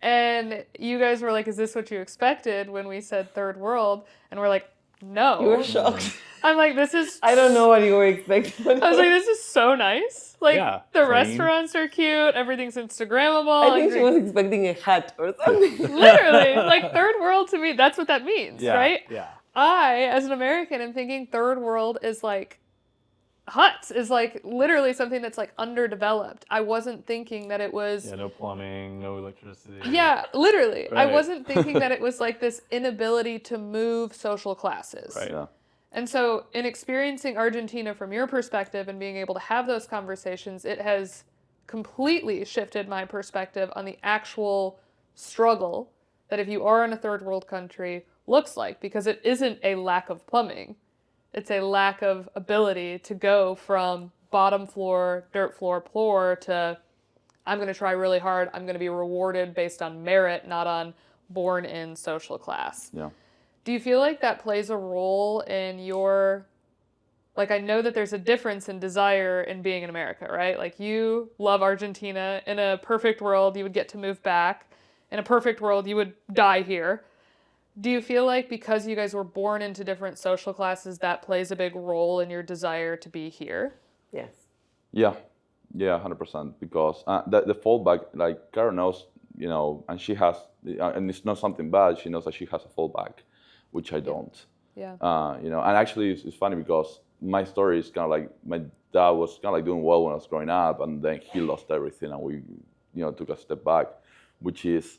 And you guys were like, is this what you expected when we said third world? And we're like, no. You were shocked. I'm like, this is... I don't know what you were expecting. I was like, this is so nice. Like, Yeah, the clean. Restaurants are cute. Everything's Instagrammable. I think she was expecting a hat or something. Literally. Like, third world to me, that's what that means, Yeah. right? Yeah. I, as an American, am thinking third world is like huts, is like literally something that's like underdeveloped. I wasn't thinking that it was... Yeah, no plumbing, no electricity. Yeah, literally. I Right. wasn't thinking that it was like this inability to move social classes. Right. Yeah. And so in experiencing Argentina from your perspective and being able to have those conversations, it has completely shifted my perspective on the actual struggle that if you are in a third world country looks like, because it isn't a lack of plumbing. It's a lack of ability to go from bottom floor, dirt floor to I'm going to try really hard. I'm going to be rewarded based on merit, not on born in social class. Yeah. Do you feel like that plays a role in your, like I know that there's a difference in desire in being in America, right? Like you love Argentina. In a perfect world, you would get to move back. In a perfect world, you would die here. Do you feel like because you guys were born into different social classes, that plays a big role in your desire to be here? Yes. Yeah, 100%. Because the fallback, like Caro knows, and she has, and it's not something bad. She knows that she has a fallback, which I don't. Yeah. And actually it's funny because my story is kind of like my dad was kind of like doing well when I was growing up, and then he lost everything, and we, took a step back, which is.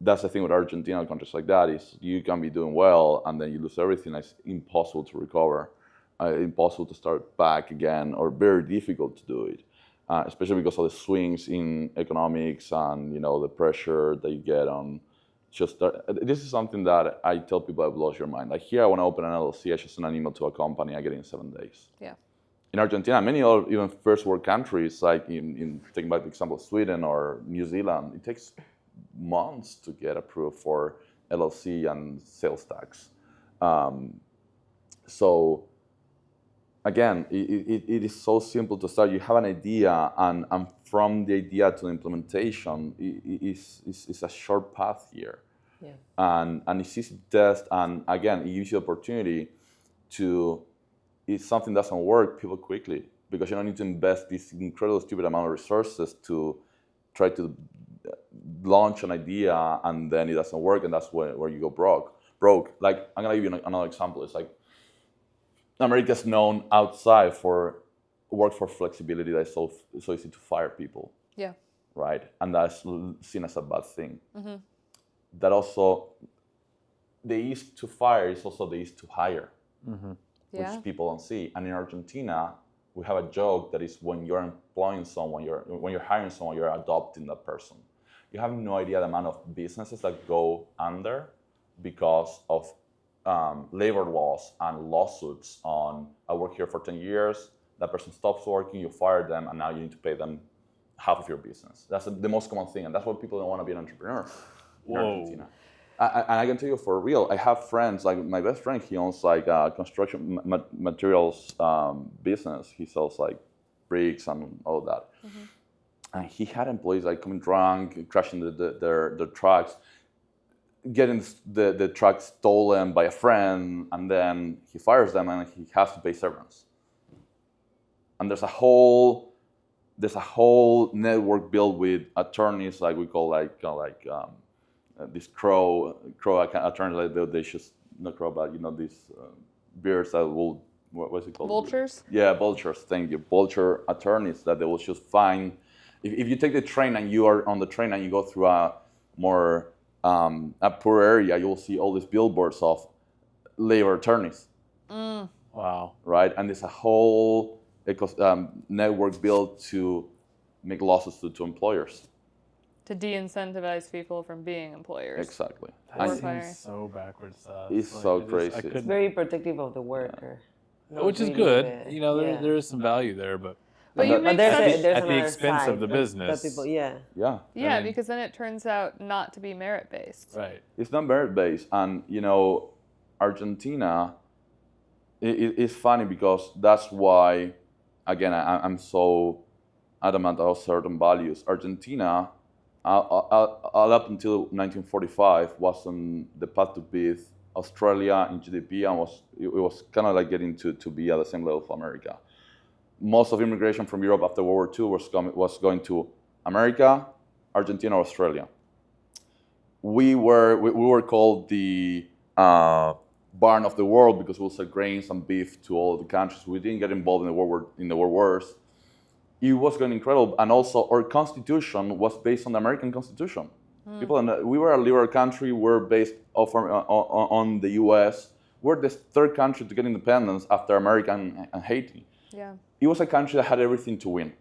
That's the thing with Argentina and countries like that is you can be doing well and then you lose everything. It's impossible to recover, impossible to start back again, or very difficult to do it, especially because of the swings in economics and the pressure that you get on. This is something that I tell people that blows your mind. Like here, I want to open an LLC. I just send an email to a company. I get it in 7 days. Yeah. In Argentina, many other even first world countries, like in taking back the example of Sweden or New Zealand, it takes months to get approved for LLC and sales tax. So again, it is so simple to start. You have an idea, and from the idea to the implementation, it's a short path here. Yeah. And it's easy to test, and again, it gives you the opportunity to, if something doesn't work, pivot quickly, because you don't need to invest this incredible stupid amount of resources to try to launch an idea and then it doesn't work, and that's where you go broke. Like, I'm gonna give you another example. It's like America's known outside for workforce flexibility that's so easy to fire people. Yeah. Right? And that's seen as a bad thing. Mm-hmm. That also, the ease to fire is also the ease to hire, which people don't see. And in Argentina, we have a joke that is when you're employing someone, when you're hiring someone, you're adopting that person. You have no idea the amount of businesses that go under because of labor laws and lawsuits on, I work here for 10 years, that person stops working, you fire them, and now you need to pay them half of your business. That's the most common thing, and that's why people don't want to be an entrepreneur in Argentina. And I can tell you for real, I have friends, like my best friend, he owns like a construction materials business. He sells like bricks and all that. Mm-hmm. And he had employees like coming drunk, crashing their trucks, getting the truck stolen by a friend, and then he fires them and he has to pay severance. And there's a whole network built with attorneys, like we call these crow attorneys. Like they just not crow, but these bears that will, what's it called? Vultures. Yeah, vultures. Thank you. Vulture attorneys that they will just find. If you take the train and you are on the train and you go through a more a poor area, you will see all these billboards of labor attorneys. Mm. Wow. Right, and there's a whole network built to make losses to employers. To de-incentivize people from being employers. Exactly. That seems so backwards. It's like, so crazy. It's very protective of the worker. Yeah. Which is good. There is some value there, but there's at the expense of the business. People, yeah, because then it turns out not to be merit-based. Right. It's not merit-based, and Argentina, it's funny because that's why, again, I'm so adamant about certain values. Argentina, up until 1945, was on the path to beat Australia in GDP, and it was kind of like getting to be at the same level of America. Most of immigration from Europe after World War II was going to America, Argentina, or Australia. We were called the barn of the world because we'll sell grains and beef to all of the countries. We didn't get involved in the world wars. It was going incredible, and also our constitution was based on the American Constitution. We were a liberal country. We're based on the U.S. we're the third country to get independence after America and Haiti. Yeah. It was a country that had everything to win.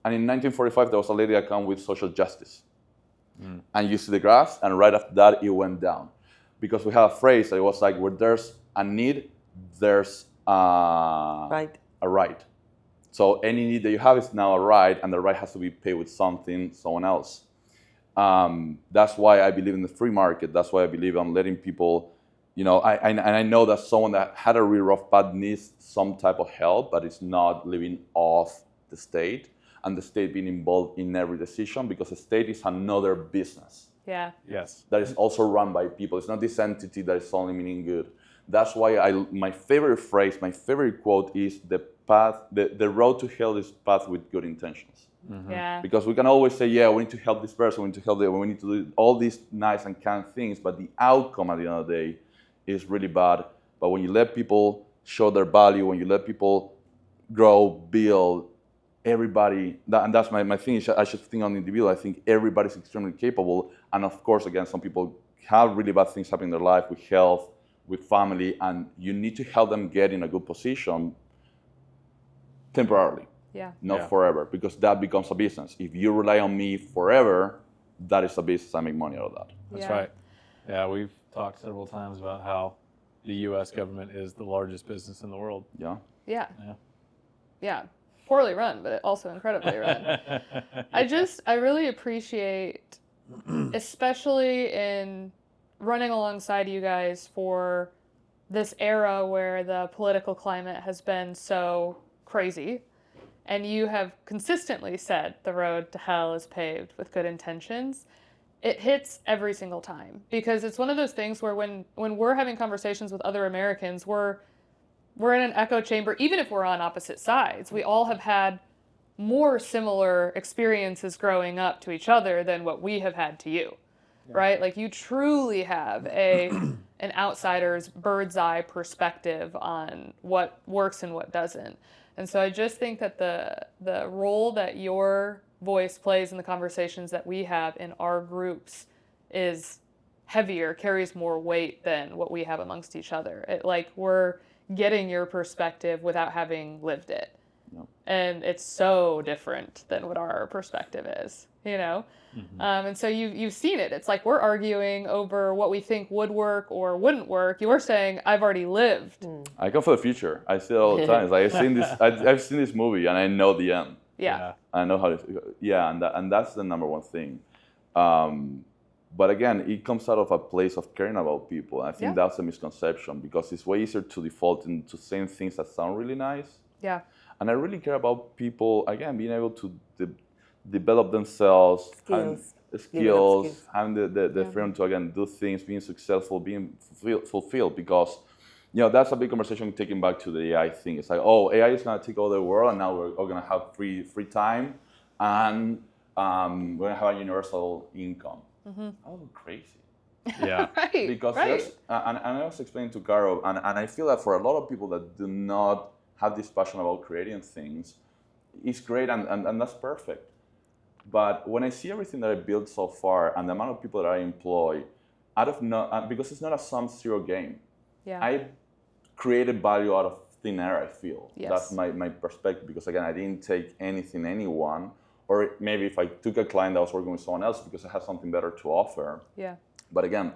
And in 1945, there was a lady that came with social justice. And you see the grass, and right after that, it went down. Because we have a phrase that it was like, where there's a need, there's a right. So any need that you have is now a right, and the right has to be paid with something, someone else. That's why I believe in the free market. That's why I believe on letting people, I know that someone that had a really rough path needs some type of help, but it's not living off the state and the state being involved in every decision, because the state is another business. Yeah. Yes. That is also run by people. It's not this entity that is only meaning good. That's why my favorite phrase, my favorite quote is the road to hell is paved with good intentions. Mm-hmm. Yeah. Because we can always say, yeah, we need to help this person, we need to help them, we need to do all these nice and kind things, but the outcome at the end of the day is really bad. But when you let people show their value, when you let people grow, build, everybody, and that's my thing, I should think on the individual. I think everybody's extremely capable. And of course, again, some people have really bad things happen in their life with health, with family, and you need to help them get in a good position temporarily. Yeah. Not forever, because that becomes a business. If you rely on me forever, that is a business. I make money out of that. That's right. Yeah, we've talked several times about how the U.S. government is the largest business in the world. Yeah. Yeah. Yeah. Yeah. Poorly run, but also incredibly run. I really appreciate, especially in running alongside you guys for this era where the political climate has been so crazy. And you have consistently said the road to hell is paved with good intentions. It hits every single time, because it's one of those things where when we're having conversations with other Americans, we're in an echo chamber. Even if we're on opposite sides, we all have had more similar experiences growing up to each other than what we have had to you, right? Like, you truly have an outsider's bird's eye perspective on what works and what doesn't. And so I just think that the role that your voice plays in the conversations that we have in our groups is heavier, carries more weight than what we have amongst each other. We're getting your perspective without having lived it. Yep. And it's so different than what our perspective is, Mm-hmm. And so you've seen it. It's like we're arguing over what we think would work or wouldn't work. You're saying, I've already lived. I come for the future. I see it all the time. It's like I've seen this movie and I know the end. Yeah. I know how to, and that's the number one thing. But again, it comes out of a place of caring about people. And I think that's a misconception, because it's way easier to default into saying things that sound really nice. Yeah. And I really care about people, again, being able to develop themselves, skills, having the freedom to, again, do things, being successful, being fulfilled. Because, that's a big conversation taking back to the AI thing. It's like, AI is going to take over the world, and now we're all going to have free time, and we're going to have a universal income. Mm-hmm. Oh, crazy. Yeah. Right. Because and I was explaining to Caro, and I feel that for a lot of people that do not have this passion about creating things, it's great, and that's perfect. But when I see everything that I built so far and the amount of people that I employ, because it's not a sum-zero game. Yeah. I created value out of thin air, I feel. Yes. That's my perspective, because again, I didn't take anyone, or maybe if I took a client that was working with someone else because I had something better to offer. Yeah. But again,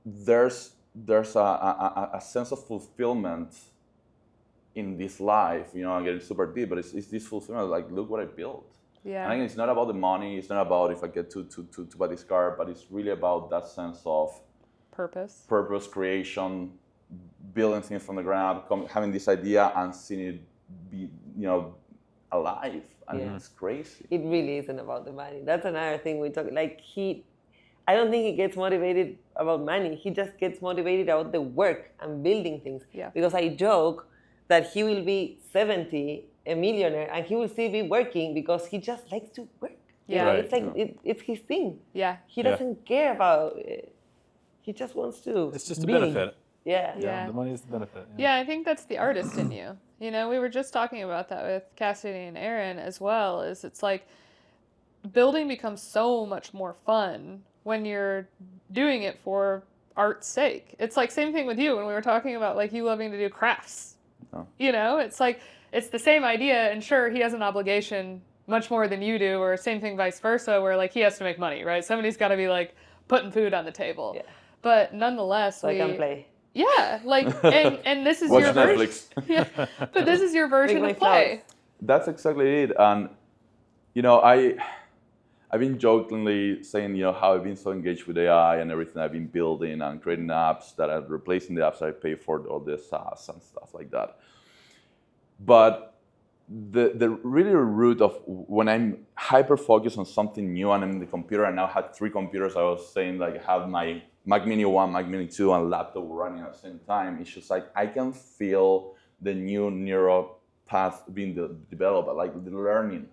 there's a sense of fulfillment in this life. I'm getting super deep, but it's this fulfillment, like, look what I built. Yeah. And again, it's not about the money, it's not about if I get to buy this car, but it's really about that sense of purpose, creation, building things from the ground up, having this idea and seeing it be, alive. And it's crazy. It really isn't about the money. That's another thing we talk, I don't think he gets motivated about money. He just gets motivated about the work and building things. Yeah. Because I joke that he will be 70, a millionaire, and he will still be working because he just likes to work. Yeah. It's like, it's his thing. Yeah. He doesn't care about it. He just wants to. It's just a benefit. Yeah. The money is the benefit. Yeah, I think that's the artist in you. We were just talking about that with Cassidy and Aaron as well. It's like building becomes so much more fun when you're doing it for art's sake. It's like same thing with you when we were talking about like you loving to do crafts. Oh. You know, it's like it's the same idea, and sure, he has an obligation much more than you do, or same thing vice versa, where like he has to make money, right? Somebody's got to be like putting food on the table. Yeah. But nonetheless, So I can play. Yeah, like and this is Watch your Netflix. version. Yeah, but this is your version Make of my play. flowers. That's exactly it. And you know, I've been jokingly saying, you know, how I've been so engaged with AI and everything I've been building and creating apps that are replacing the apps I pay for, all the SaaS and stuff like that. But the really root of when I'm hyper focused on something new and I'm in the computer, I now had 3 computers. I was saying like I have my Mac Mini 1, Mac Mini 2, and laptop running at the same time. It's just like I can feel the new neural path being developed, like the learning.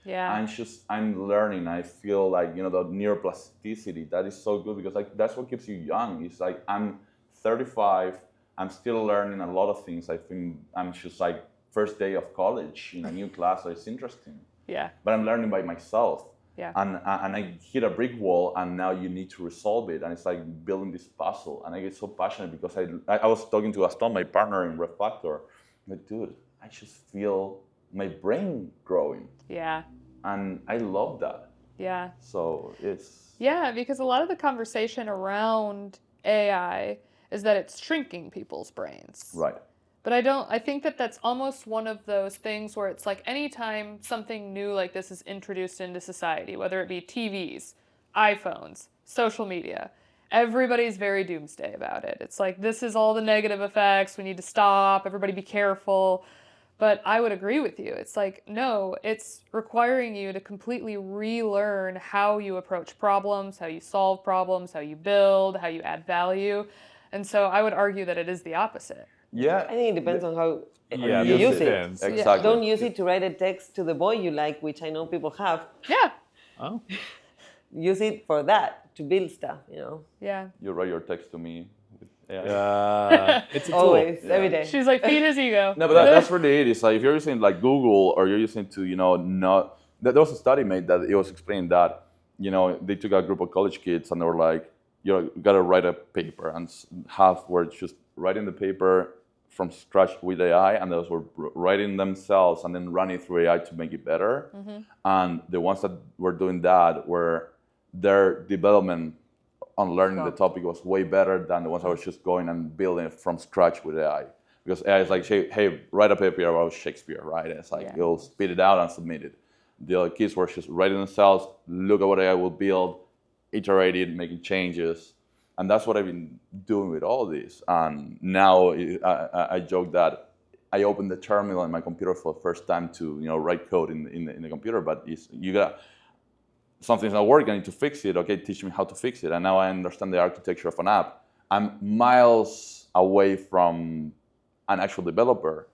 Yeah. I'm learning. I feel like, you know, the neuroplasticity, that is so good because like that's what keeps you young. It's like I'm 35, I'm still learning a lot of things. I think I'm just like first day of college in a new class. So it's interesting. Yeah. But I'm learning by myself. Yeah. And I hit a brick wall and now you need to resolve it. And it's like building this puzzle. And I get so passionate because I was talking to Aston, my partner in Refactor. I'm like, dude, I just feel my brain growing. Yeah. And I love that. Yeah. So it's... Yeah, because a lot of the conversation around AI is that it's shrinking people's brains. Right. But I think that that's almost one of those things where it's like anytime something new like this is introduced into society, whether it be TVs, iPhones, social media, everybody's very doomsday about it. It's like, this is all the negative effects, we need to stop, everybody be careful. But I would agree with you. It's like, no, it's requiring you to completely relearn how you approach problems, how you solve problems, how you build, how you add value. And so I would argue that it is the opposite. Yeah. I think it depends on how Yeah, you it use it. depends. Exactly. Don't use it to write a text to the boy you like, which I know people have. Yeah. Oh. Use it for that, to build stuff, you know. Yeah. You write your text to me. It's a tool. Always, Yeah. every day. She's like, feed his ego. No, but that's really it. It's like if you're using like Google or you're using to, you know, not... There was a study made that it was explaining that, you know, they took a group of college kids and they were like, you got to write a paper, and half were just writing the paper from scratch with AI, and those were writing themselves and then running through AI to make it better. Mm-hmm. And the ones that were doing that were their development on learning the topic was way better than the ones that were just going and building it from scratch with AI. Because AI is like, hey, write a paper about Shakespeare, right? And it's like, you'll spit it out and submit it. The other kids were just writing themselves, look at what AI will build, iterate it, making changes. And that's what I've been doing with all this. And now I joke that I opened the terminal in my computer for the first time to, you know, write code in the computer, but you got... Something's not working, I need to fix it. Okay, teach me how to fix it. And now I understand the architecture of an app. I'm miles away from an actual developer,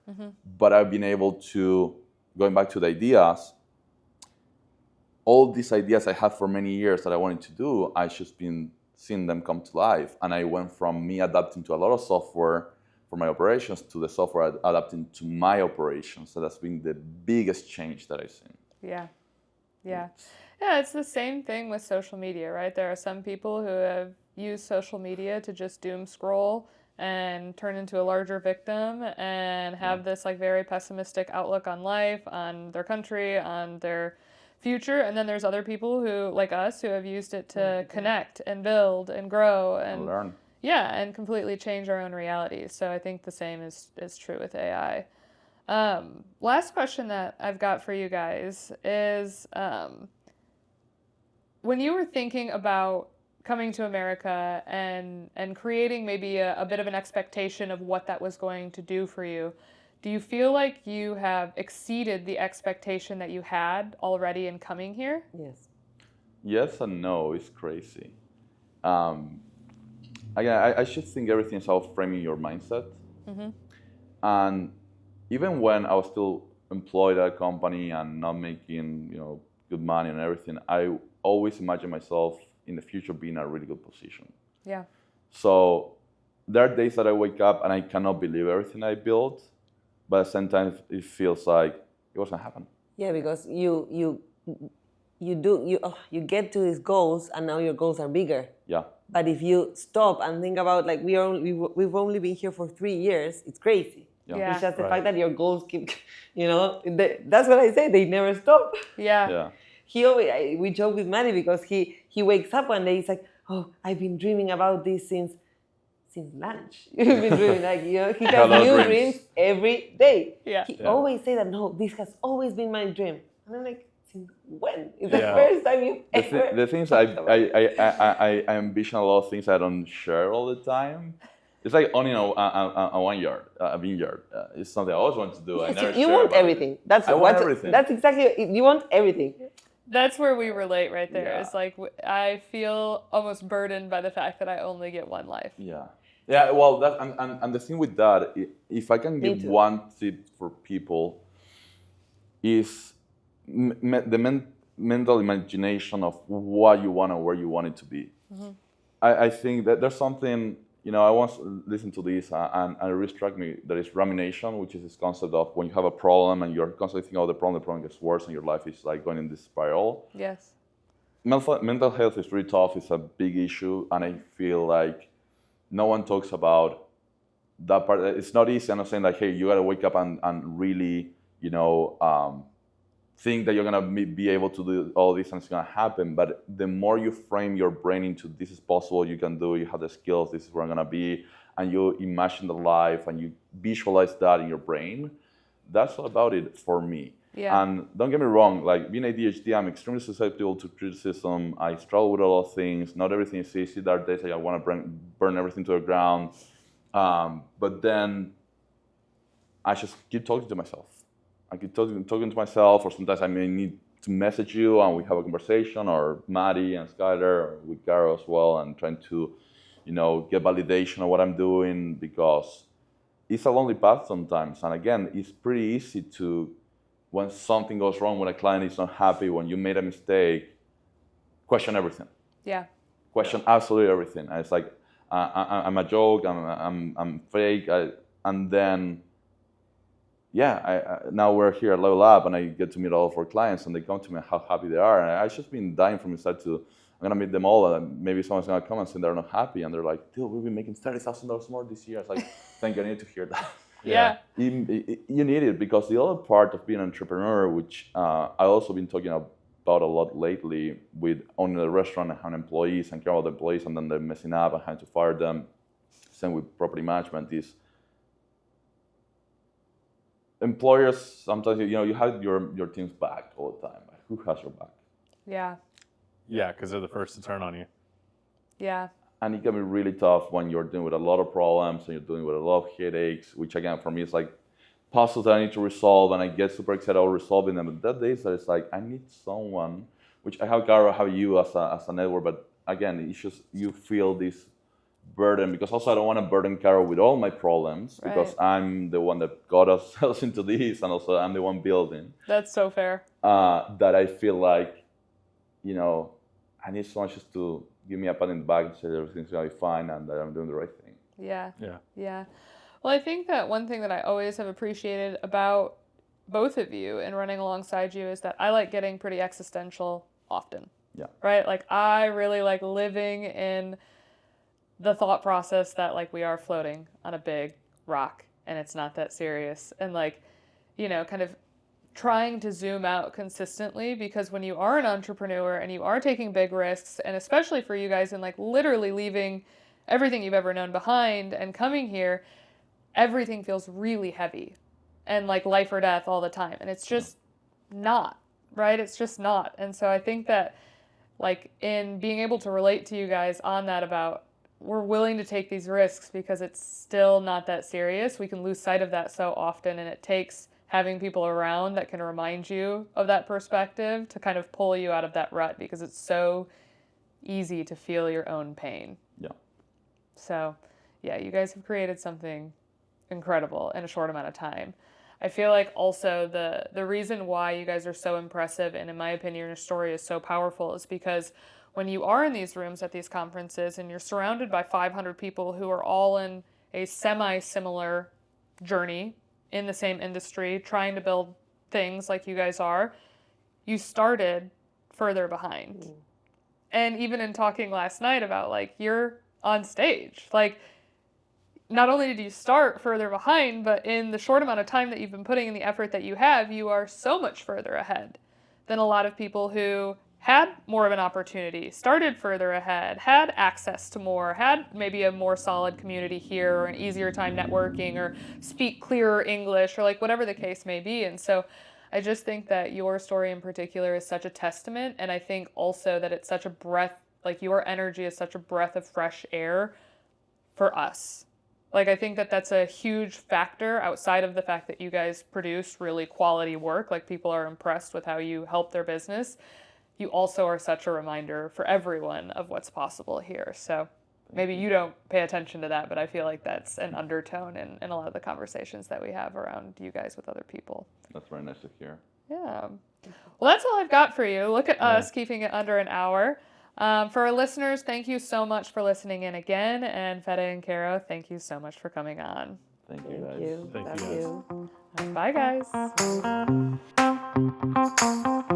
but I've been able to, going back to the ideas, all these ideas I had for many years that I wanted to do, I've just been seeing them come to life. And I went from me adapting to a lot of software for my operations to the software adapting to my operations. So that's been the biggest change that I've seen. Yeah. Yeah. Yeah, it's the same thing with social media, right? There are some people who have used social media to just doom scroll and turn into a larger victim and have this like very pessimistic outlook on life, on their country, on their future. And then there's other people who, like us, who have used it to connect and build and grow and learn. Yeah, and completely change our own realities. So I think the same is true with AI. Last question that I've got for you guys is, when you were thinking about coming to America and creating maybe a bit of an expectation of what that was going to do for you, do you feel like you have exceeded the expectation that you had already in coming here? Yes. Yes and no. It's crazy. Again, I should think everything is about framing your mindset. Mm-hmm. And even when I was still employed at a company and not making, you know, good money and everything, I always imagine myself in the future being in a really good position. Yeah. So there are days that I wake up and I cannot believe everything I built, but at the same time it feels like it wasn't happen. Yeah, because you get to these goals and now your goals are bigger. Yeah. But if you stop and think about like we've only been here for 3 years, it's crazy. Yeah. It's just the Right. fact that your goals keep, that's what I say. They never stop. Yeah. We joke with Maddie because he wakes up one day, he's like, oh, I've been dreaming about this since lunch. You've been dreaming he has Hello, new dreams. dreams every day. Yeah. He Yeah. always say that, no, this has always been my dream. And I'm like, since when? It's the Yeah. first time you've ever. The things I ambition a lot of things I don't share all the time. It's like owning a vineyard. It's something I always want to do. I never You share want about it. everything. That's I want everything. That's exactly, you want everything. That's where we relate right there. Yeah. It's like I feel almost burdened by the fact that I only get one life. Yeah. Yeah, well, that and the thing with that, if I can Me give too. one tip for people, is the mental imagination of what you want and where you want it to be. Mm-hmm. I think that there's something, I once listened to this and it really struck me. There is rumination, which is this concept of when you have a problem and you're constantly thinking about the problem gets worse and your life is like going in this spiral. Yes. Mental health is really tough. It's a big issue, and I feel like no one talks about that part. It's not easy. I'm not saying like, hey, you gotta wake up and really, think that you're gonna be able to do all this and it's gonna happen. But the more you frame your brain into this is possible, you can do, you have the skills, this is where I'm gonna be, and you imagine the life and you visualize that in your brain, that's all about it for me. Yeah. And don't get me wrong, like being ADHD, I'm extremely susceptible to criticism. I struggle with a lot of things. Not everything is easy. There are days I want to burn everything to the ground. But then I just keep talking to myself. I keep talking to myself, or sometimes I may need to message you and we have a conversation, or Maddie and Skyler, or with Caro as well, and trying to, get validation of what I'm doing, because it's a lonely path sometimes. And again, it's pretty easy to, when something goes wrong, when a client is not happy, when you made a mistake, question everything. Yeah. Question absolutely everything. And it's like, I'm a joke, I'm fake, and then, now we're here at Level Up, and I get to meet all of our clients, and they come to me how happy they are, and I've just been dying from inside to, I'm gonna meet them all, and maybe someone's gonna come and say they're not happy, and they're like, dude, we've been making $30,000 more this year. It's like, thank you, I need to hear that. Yeah. You need it, because the other part of being an entrepreneur, which I've also been talking about a lot lately, with owning a restaurant and having employees and care about the employees, and then they're messing up and having to fire them. Same with property management, is employers sometimes you have your team's back all the time. Like, who has your back? Yeah. Yeah, because they're the first to turn on you. Yeah. And it can be really tough when you're dealing with a lot of problems and you're dealing with a lot of headaches, which again for me is like puzzles that I need to resolve, and I get super excited about resolving them. But that days that it's like I need someone, which I have Caro, I have you as a network, but again it's just you feel this burden, because also I don't want to burden Caro with all my problems, because I'm the one that got ourselves into this, and also I'm the one building. That's so fair. That I feel like, I need someone just to give me a pat in the back and say everything's gonna be fine and that I'm doing the right thing. Yeah. Yeah. Yeah. Well, I think that one thing that I always have appreciated about both of you and running alongside you is that I like getting pretty existential often. Yeah. Right? Like I really like living in the thought process that like we are floating on a big rock and it's not that serious, and like, kind of trying to zoom out consistently, because when you are an entrepreneur and you are taking big risks, and especially for you guys, and like literally leaving everything you've ever known behind and coming here, everything feels really heavy and like life or death all the time. And it's just not, right? It's just not. And so I think that like in being able to relate to you guys on that, about we're willing to take these risks because it's still not that serious. We can lose sight of that so often, and it takes having people around that can remind you of that perspective to kind of pull you out of that rut, because it's so easy to feel your own pain. Yeah. So, yeah, you guys have created something incredible in a short amount of time. I feel like also the reason why you guys are so impressive, and in my opinion, your story is so powerful, is because when you are in these rooms at these conferences and you're surrounded by 500 people who are all in a semi-similar journey in the same industry, trying to build things like you guys are, you started further behind. And even in talking last night about like, you're on stage, like not only did you start further behind, but in the short amount of time that you've been putting in the effort that you have, you are so much further ahead than a lot of people who had more of an opportunity, started further ahead, had access to more, had maybe a more solid community here or an easier time networking or speak clearer English or like whatever the case may be. And so I just think that your story in particular is such a testament. And I think also that it's such a breath, like your energy is such a breath of fresh air for us. Like, I think that that's a huge factor outside of the fact that you guys produce really quality work. Like, people are impressed with how you help their business. You also are such a reminder for everyone of what's possible here. So maybe you don't pay attention to that, but I feel like that's an undertone in a lot of the conversations that we have around you guys with other people. That's very nice to hear. Yeah. Well, that's all I've got for you. Look at us keeping it under an hour. For our listeners, thank you so much for listening in again. And Fede and Caro, thank you so much for coming on. Thank you, guys. Thank you, guys. Bye, guys.